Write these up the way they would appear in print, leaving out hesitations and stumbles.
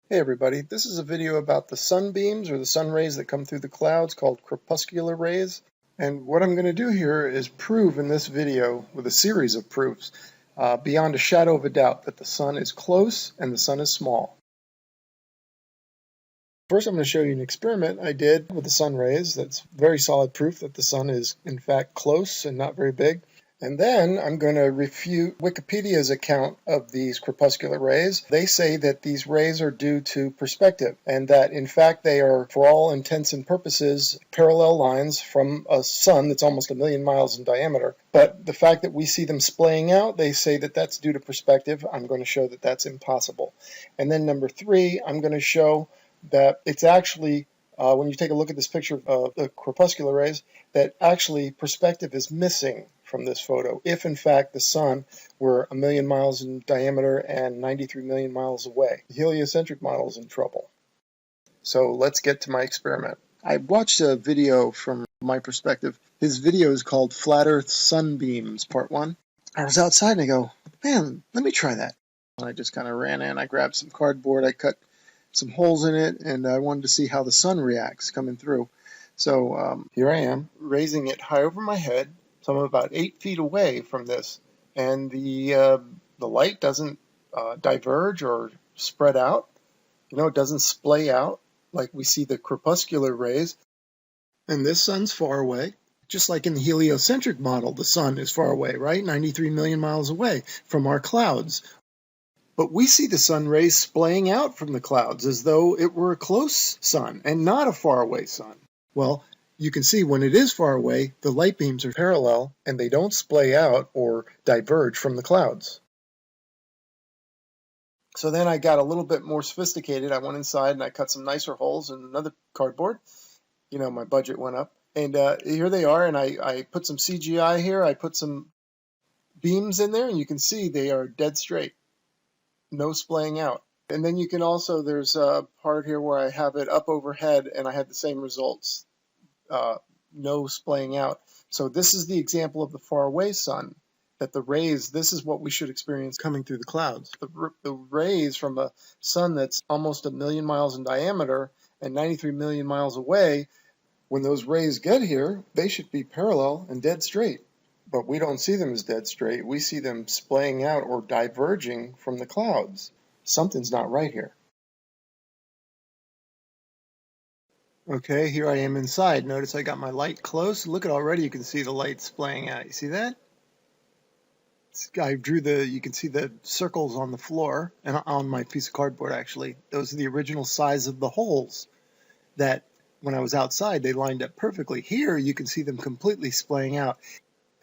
Hey everybody, this is a video about the sunbeams or the sun rays that come through the clouds called crepuscular rays. And what I'm going to do here is prove in this video with a series of proofs beyond a shadow of a doubt that the sun is close and the sun is small. First I'm going to show you an experiment I did with the sun rays that's very solid proof that the sun is in fact close and not very big. And then I'm going to refute Wikipedia's account of these crepuscular rays. They say that these rays are due to perspective and that in fact they are, for all intents and purposes, parallel lines from a sun that's almost 1,000,000 miles in diameter. But the fact that we see them splaying out, they say that that's due to perspective. I'm going to show that that's impossible. And then number 3, I'm going to show that it's actually when you take a look at this picture of the crepuscular rays, that actually perspective is missing from this photo. If in fact the sun were 1,000,000 miles in diameter and 93 million miles away, the heliocentric model is in trouble. So let's get to my experiment. I watched a video from my perspective. His video is called Flat Earth Sunbeams, Part 1. I was outside and I go, man, let me try that. And I just kind of ran in, I grabbed some cardboard, I cut some holes in it, and I wanted to see how the sun reacts coming through. So here I am, raising it high over my head, so I'm about 8 feet away from this, and the light doesn't diverge or spread out. It doesn't splay out like we see the crepuscular rays. And this sun's far away. Just like in the heliocentric model, the sun is far away, right? 93 million miles away from our clouds. But we see the sun rays splaying out from the clouds as though it were a close sun and not a faraway sun. Well, you can see when it is far away, the light beams are parallel and they don't splay out or diverge from the clouds. So then I got a little bit more sophisticated. I went inside and I cut some nicer holes in another cardboard. My budget went up. And here they are, and I put some CGI here. I put some beams in there, and you can see they are dead straight. No splaying out. And then you can also, there's a part here where I have it up overhead and I had the same results. No splaying out. So this is the example of the faraway sun, that the rays, this is what we should experience coming through the clouds. The rays from a sun that's almost 1,000,000 miles in diameter and 93 million miles away, when those rays get here, they should be parallel and dead straight. But we don't see them as dead straight. We see them splaying out or diverging from the clouds. Something's not right here. Okay, here I am inside. Notice I got my light close. Look at already you can see the light splaying out. You see that? I drew you can see the circles on the floor and on my piece of cardboard actually. Those are the original size of the holes that when I was outside they lined up perfectly. Here you can see them completely splaying out.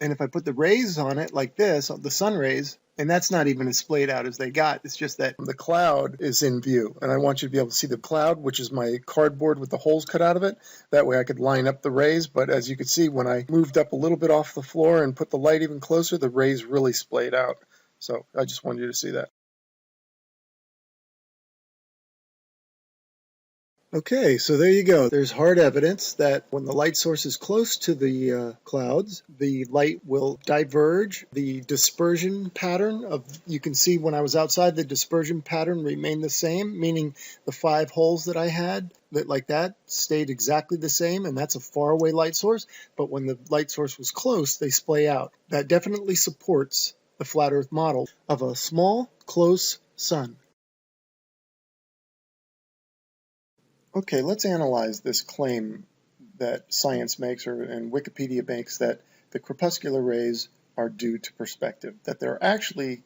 And if I put the rays on it like this, the sun rays, and that's not even as splayed out as they got, it's just that the cloud is in view. And I want you to be able to see the cloud, which is my cardboard with the holes cut out of it. That way I could line up the rays. But as you can see, when I moved up a little bit off the floor and put the light even closer, the rays really splayed out. So I just wanted you to see that. Okay, so there you go. There's hard evidence that when the light source is close to the clouds, the light will diverge. The dispersion pattern you can see when I was outside, the dispersion pattern remained the same, meaning the 5 holes that I had, like that, stayed exactly the same, and that's a faraway light source. But when the light source was close, they splay out. That definitely supports the flat Earth model of a small, close sun. Okay, let's analyze this claim that science makes and Wikipedia makes that the crepuscular rays are due to perspective, that they're actually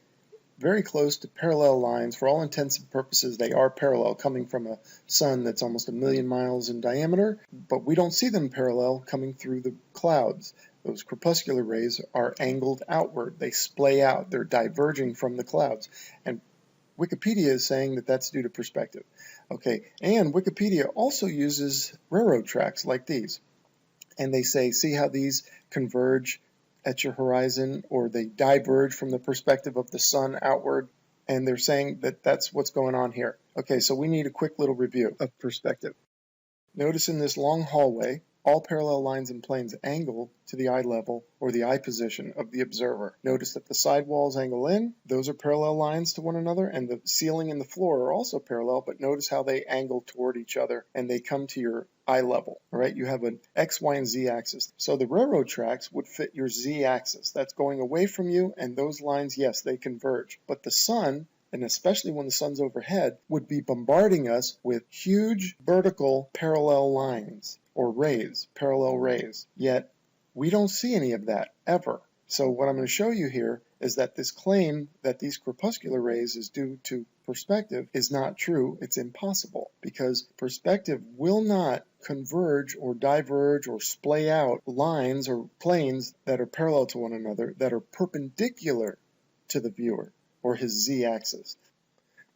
very close to parallel lines. For all intents and purposes, they are parallel, coming from a sun that's almost 1,000,000 miles in diameter, but we don't see them parallel coming through the clouds. Those crepuscular rays are angled outward. They splay out. They're diverging from the clouds. And Wikipedia is saying that that's due to perspective. Okay, and Wikipedia also uses railroad tracks like these. And they say, see how these converge at your horizon, or they diverge from the perspective of the sun outward. And they're saying that that's what's going on here. Okay, so we need a quick little review of perspective. Notice in this long hallway, All parallel lines and planes angle to the eye level or the eye position of the observer. Notice that the side walls angle in, those are parallel lines to one another, and the ceiling and the floor are also parallel, but notice how they angle toward each other and they come to your eye level. All right, you have an X, Y, and Z axis. So the railroad tracks would fit your Z axis. That's going away from you, and those lines, yes, they converge. But the sun, and especially when the sun's overhead, would be bombarding us with huge vertical parallel lines, or rays, parallel rays. Yet, we don't see any of that, ever. So what I'm going to show you here is that this claim that these crepuscular rays is due to perspective is not true. It's impossible, because perspective will not converge or diverge or splay out lines or planes that are parallel to one another, that are perpendicular to the viewer or his z-axis.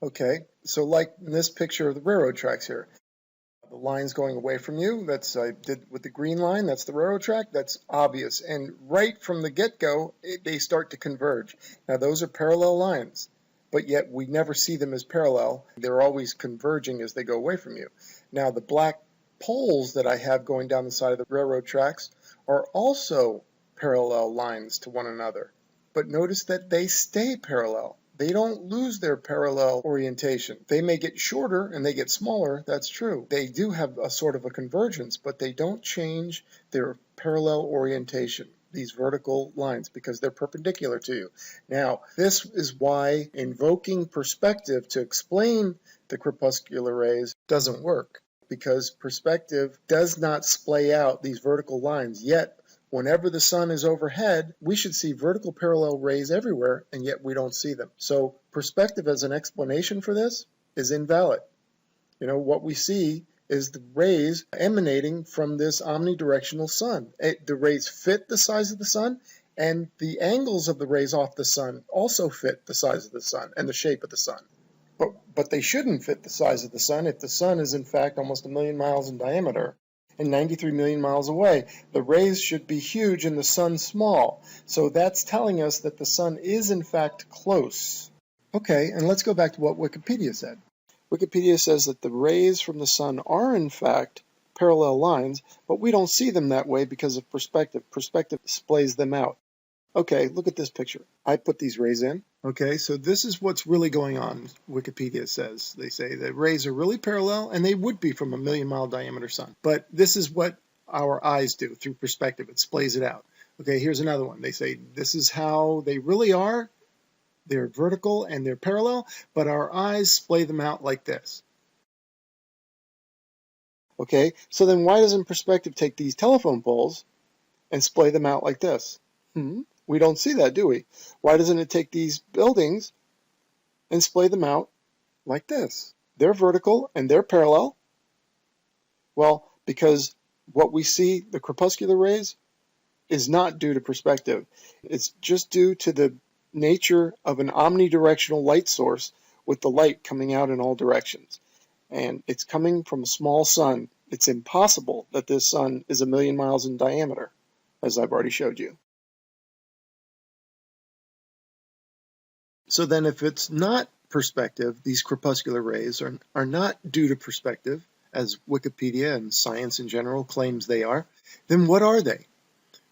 Okay, so like in this picture of the railroad tracks here, the lines going away from you, that's I did with the green line, that's the railroad track, that's obvious. And right from the get-go, they start to converge. Now those are parallel lines, but yet we never see them as parallel. They're always converging as they go away from you. Now the black poles that I have going down the side of the railroad tracks are also parallel lines to one another. But notice that they stay parallel. They don't lose their parallel orientation. They may get shorter and they get smaller, that's true. They do have a sort of a convergence, but they don't change their parallel orientation, these vertical lines, because they're perpendicular to you. Now, this is why invoking perspective to explain the crepuscular rays doesn't work, because perspective does not splay out these vertical lines, yet whenever the sun is overhead, we should see vertical parallel rays everywhere, and yet we don't see them. So perspective as an explanation for this is invalid. You know, what we see is the rays emanating from this omnidirectional sun. The rays fit the size of the sun, and the angles of the rays off the sun also fit the size of the sun and the shape of the sun. But they shouldn't fit the size of the sun if the sun is in fact almost 1 million miles in diameter and 93 million miles away. The rays should be huge and the sun small. So that's telling us that the sun is in fact close. Okay, and let's go back to what Wikipedia said. Wikipedia says that the rays from the sun are in fact parallel lines, but we don't see them that way because of perspective. Perspective splays them out. Okay, look at this picture. I put these rays in. Okay, so this is what's really going on, Wikipedia says. They say the rays are really parallel, and they would be from a 1 million mile diameter sun. But this is what our eyes do through perspective. It splays it out. Okay, here's another one. They say this is how they really are. They're vertical and they're parallel, but our eyes splay them out like this. Okay, so then why doesn't perspective take these telephone poles and splay them out like this? We don't see that, do we? Why doesn't it take these buildings and splay them out like this? They're vertical and they're parallel. Well, because what we see, the crepuscular rays, is not due to perspective. It's just due to the nature of an omnidirectional light source with the light coming out in all directions. And it's coming from a small sun. It's impossible that this sun is 1 million miles in diameter, as I've already showed you. So then if it's not perspective, these crepuscular rays are not due to perspective, as Wikipedia and science in general claims they are, then what are they?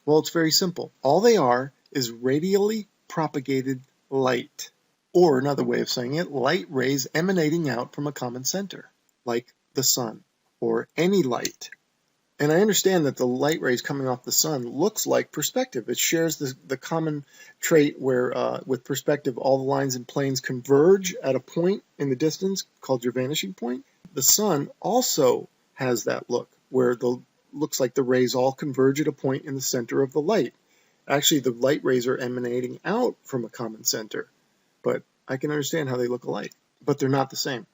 Well, it's very simple. All they are is radially propagated light. Or another way of saying it, light rays emanating out from a common center, like the sun, or any light. And I understand that the light rays coming off the sun looks like perspective. It shares the common trait where, with perspective, all the lines and planes converge at a point in the distance called your vanishing point. The sun also has that look, where looks like the rays all converge at a point in the center of the light. Actually, the light rays are emanating out from a common center, but I can understand how they look alike, but they're not the same.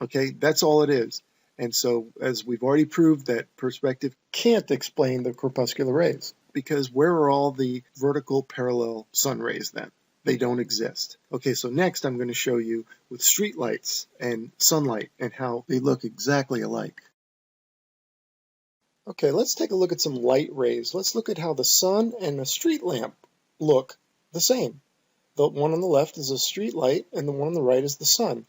Okay, that's all it is. And so, as we've already proved, that perspective can't explain the crepuscular rays, because where are all the vertical parallel sun rays then? They don't exist. Okay, so next I'm going to show you with streetlights and sunlight and how they look exactly alike. Okay, let's take a look at some light rays. Let's look at how the sun and a street lamp look the same. The one on the left is a street light, and the one on the right is the sun.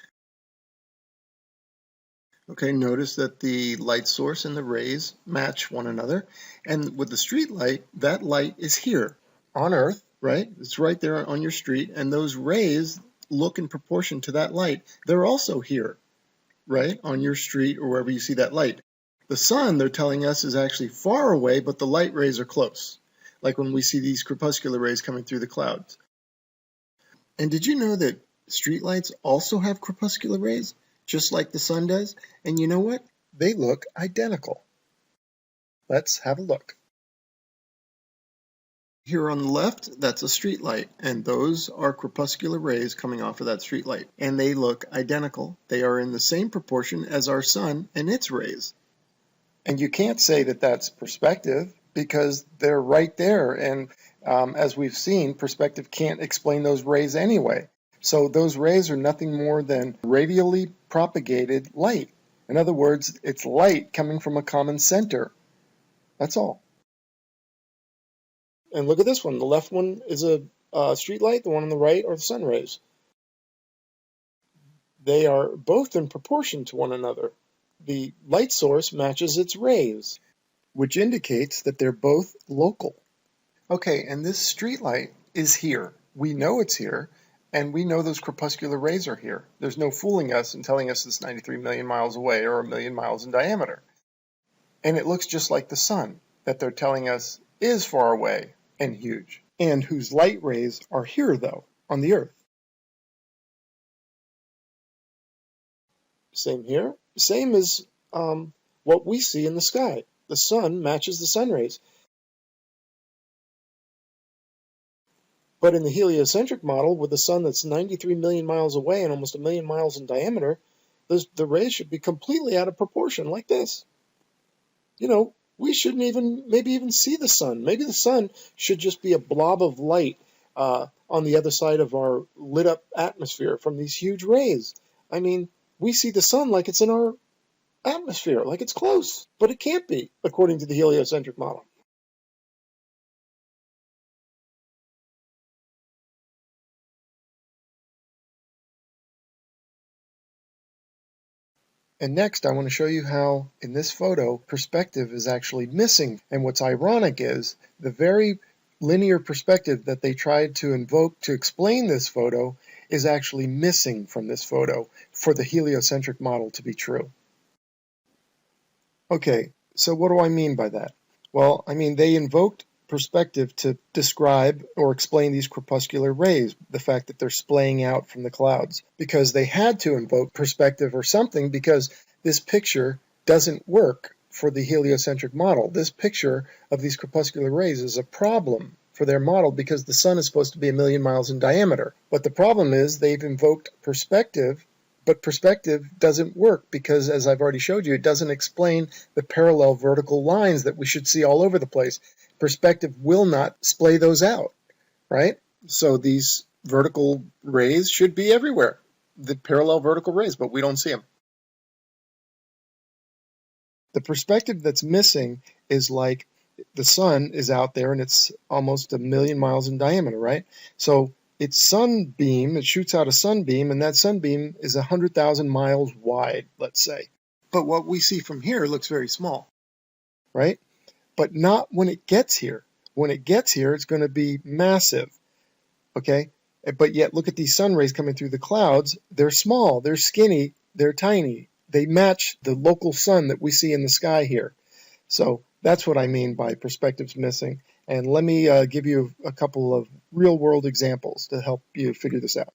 Okay, notice that the light source and the rays match one another. And with the street light, that light is here on Earth, right? It's right there on your street. And those rays look in proportion to that light. They're also here, right? On your street or wherever you see that light. The sun, they're telling us, is actually far away, but the light rays are close. Like when we see these crepuscular rays coming through the clouds. And did you know that streetlights also have crepuscular rays, just like the sun does? And you know what? They look identical. Let's have a look. Here on the left, that's a streetlight, and those are crepuscular rays coming off of that streetlight. And they look identical. They are in the same proportion as our sun and its rays. And you can't say that that's perspective because they're right there. And as we've seen, perspective can't explain those rays anyway. So those rays are nothing more than radially propagated light. In other words, it's light coming from a common center. That's all. And look at this one. The left one is a street light. The one on the right are the sun rays. They are both in proportion to one another. The light source matches its rays, which indicates that they're both local. Okay, and this street light is here. We know it's here, and we know those crepuscular rays are here. There's no fooling us and telling us it's 93 million miles away or a million miles in diameter. And it looks just like the sun, that they're telling us is far away and huge, and whose light rays are here, though, on the Earth. Same here. Same as what we see in the sky. The sun matches the sun rays. But in the heliocentric model, with the sun that's 93 million miles away and almost a million miles in diameter, the rays should be completely out of proportion, like this. You know, we shouldn't maybe even see the sun. Maybe the sun should just be a blob of light on the other side of our lit-up atmosphere from these huge rays. I mean, we see the sun like it's in our atmosphere, like it's close, but it can't be, according to the heliocentric model. And next, I want to show you how, in this photo, perspective is actually missing. And what's ironic is the very linear perspective that they tried to invoke to explain this photo is actually missing from this photo for the heliocentric model to be true. Okay, so what do I mean by that? Well, I mean they invoked perspective to describe or explain these crepuscular rays, the fact that they're splaying out from the clouds, because they had to invoke perspective or something because this picture doesn't work for the heliocentric model. This picture of these crepuscular rays is a problem for their model because the sun is supposed to be a million miles in diameter. But the problem is they've invoked perspective, but perspective doesn't work because, as I've already showed you, it doesn't explain the parallel vertical lines that we should see all over the place. Perspective will not splay those out, right? So these vertical rays should be everywhere, the parallel vertical rays, but we don't see them. The perspective that's missing is like the sun is out there and it's almost a million miles in diameter, right? So its sunbeam, it shoots out a sunbeam, and that sunbeam is 100,000 miles wide, let's say. But what we see from here looks very small, right? But not when it gets here. When it gets here, it's going to be massive, okay? But yet, look at these sun rays coming through the clouds. They're small, they're skinny, they're tiny. They match the local sun that we see in the sky here. So that's what I mean by perspectives missing. And let me give you a couple of real-world examples to help you figure this out.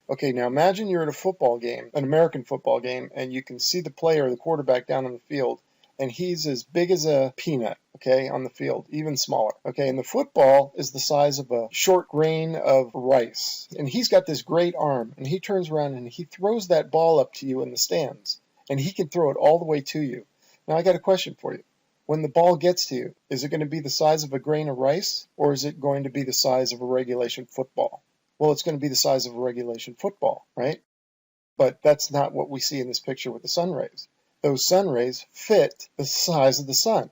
Okay, now imagine you're at a football game, an American football game, and you can see the player, the quarterback, down on the field, and he's as big as a peanut, okay, on the field, even smaller. Okay, and the football is the size of a short grain of rice. And he's got this great arm, and he turns around and he throws that ball up to you in the stands, and he can throw it all the way to you. Now, I got a question for you. When the ball gets to you, is it going to be the size of a grain of rice, or is it going to be the size of a regulation football? Well, it's going to be the size of a regulation football, right? But that's not what we see in this picture with the sun rays. Those sun rays fit the size of the sun.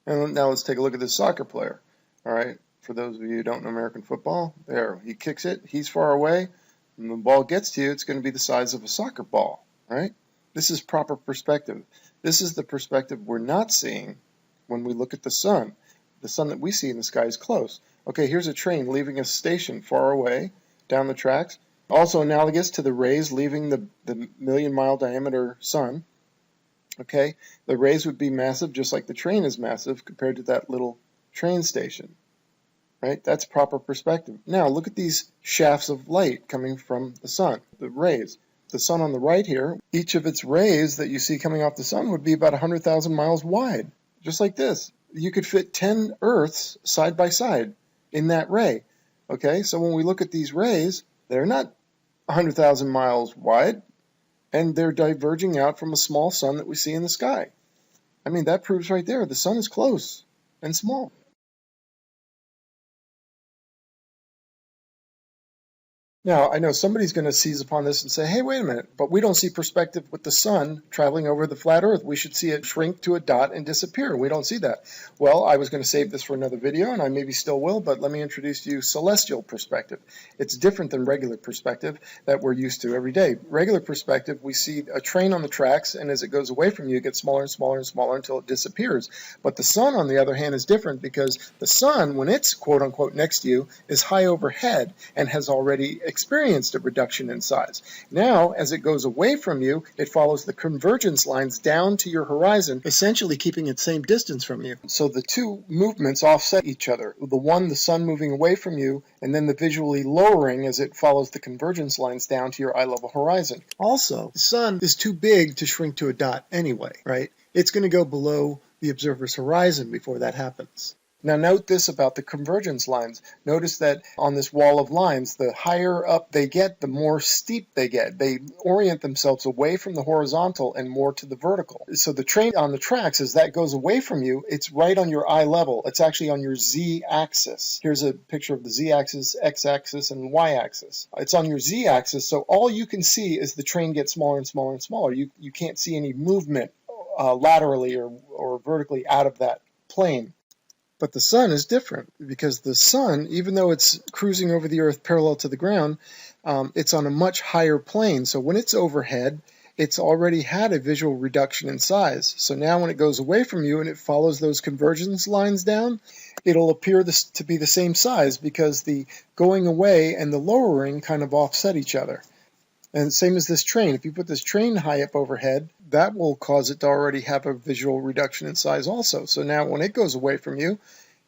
And now let's take a look at this soccer player. All right, for those of you who don't know American football, there, he kicks it, he's far away, and the ball gets to you, it's going to be the size of a soccer ball, right? This is proper perspective. This is the perspective we're not seeing when we look at the sun. The sun that we see in the sky is close. Okay, here's a train leaving a station far away down the tracks. Also analogous to the rays leaving the million-mile diameter sun. Okay, the rays would be massive just like the train is massive compared to that little train station. Right? That's proper perspective. Now look at these shafts of light coming from the sun, the rays. The sun on the right here, each of its rays that you see coming off the sun would be about 100,000 miles wide, just like this. You could fit 10 Earths side by side in that ray. Okay, so when we look at these rays, they're not 100,000 miles wide, and they're diverging out from a small sun that we see in the sky. I mean, that proves right there the sun is close and small. Now, I know somebody's going to seize upon this and say, hey, wait a minute, but we don't see perspective with the sun traveling over the flat Earth. We should see it shrink to a dot and disappear. We don't see that. Well, I was going to save this for another video, and I maybe still will, but let me introduce to you celestial perspective. It's different than regular perspective that we're used to every day. Regular perspective, we see a train on the tracks, and as it goes away from you, it gets smaller and smaller and smaller until it disappears. But the sun, on the other hand, is different because the sun, when it's quote-unquote next to you, is high overhead and has already experienced a reduction in size. Now, as it goes away from you, it follows the convergence lines down to your horizon, essentially keeping its same distance from you. So the two movements offset each other. The one, the sun moving away from you, and then the visually lowering as it follows the convergence lines down to your eye level horizon. Also, the sun is too big to shrink to a dot anyway, right? It's going to go below the observer's horizon before that happens. Now note this about the convergence lines. Notice that on this wall of lines, the higher up they get, the more steep they get. They orient themselves away from the horizontal and more to the vertical. So the train on the tracks, as that goes away from you, it's right on your eye level. It's actually on your z-axis. Here's a picture of the z-axis, x-axis, and y-axis. It's on your z-axis, so all you can see is the train get smaller and smaller and smaller. You can't see any movement laterally or vertically out of that plane. But the sun is different because the sun, even though it's cruising over the Earth parallel to the ground, it's on a much higher plane. So when it's overhead, it's already had a visual reduction in size. So now when it goes away from you and it follows those convergence lines down, it'll appear to be the same size because the going away and the lowering kind of offset each other. And same as this train. If you put this train high up overhead, that will cause it to already have a visual reduction in size also. So now when it goes away from you,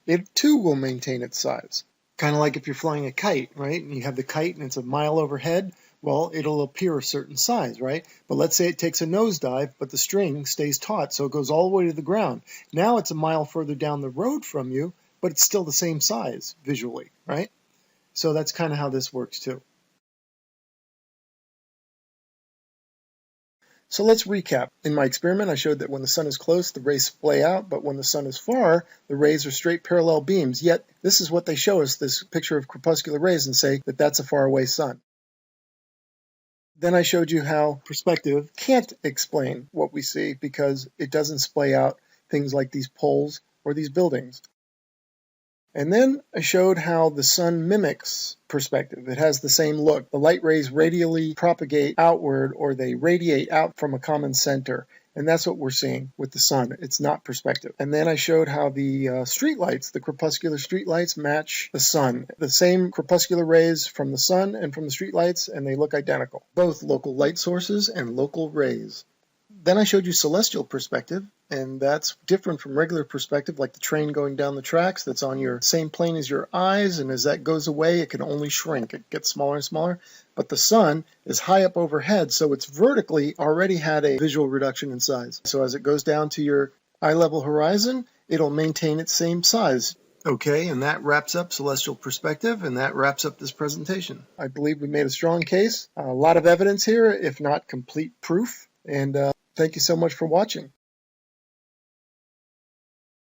it too will maintain its size. Kind of like if you're flying a kite, right? And you have the kite and it's a mile overhead, well, it'll appear a certain size, right? But let's say it takes a nosedive, but the string stays taut, so it goes all the way to the ground. Now it's a mile further down the road from you, but it's still the same size visually, right? So that's kind of how this works too. So let's recap. In my experiment, I showed that when the sun is close, the rays splay out, but when the sun is far, the rays are straight parallel beams. Yet, this is what they show us, this picture of crepuscular rays, and say that that's a faraway sun. Then I showed you how perspective can't explain what we see because it doesn't splay out things like these poles or these buildings. And then I showed how the sun mimics perspective. It has the same look. The light rays radially propagate outward, or they radiate out from a common center. And that's what we're seeing with the sun. It's not perspective. And then I showed how the streetlights, the crepuscular streetlights, match the sun. The same crepuscular rays from the sun and from the streetlights, and they look identical. Both local light sources and local rays. Then I showed you celestial perspective, and that's different from regular perspective, like the train going down the tracks that's on your same plane as your eyes, and as that goes away, it can only shrink. It gets smaller and smaller. But the sun is high up overhead, so it's vertically already had a visual reduction in size. So as it goes down to your eye level horizon, it'll maintain its same size. Okay, and that wraps up celestial perspective, and that wraps up this presentation. I believe we made a strong case. A lot of evidence here, if not complete proof. And thank you so much for watching.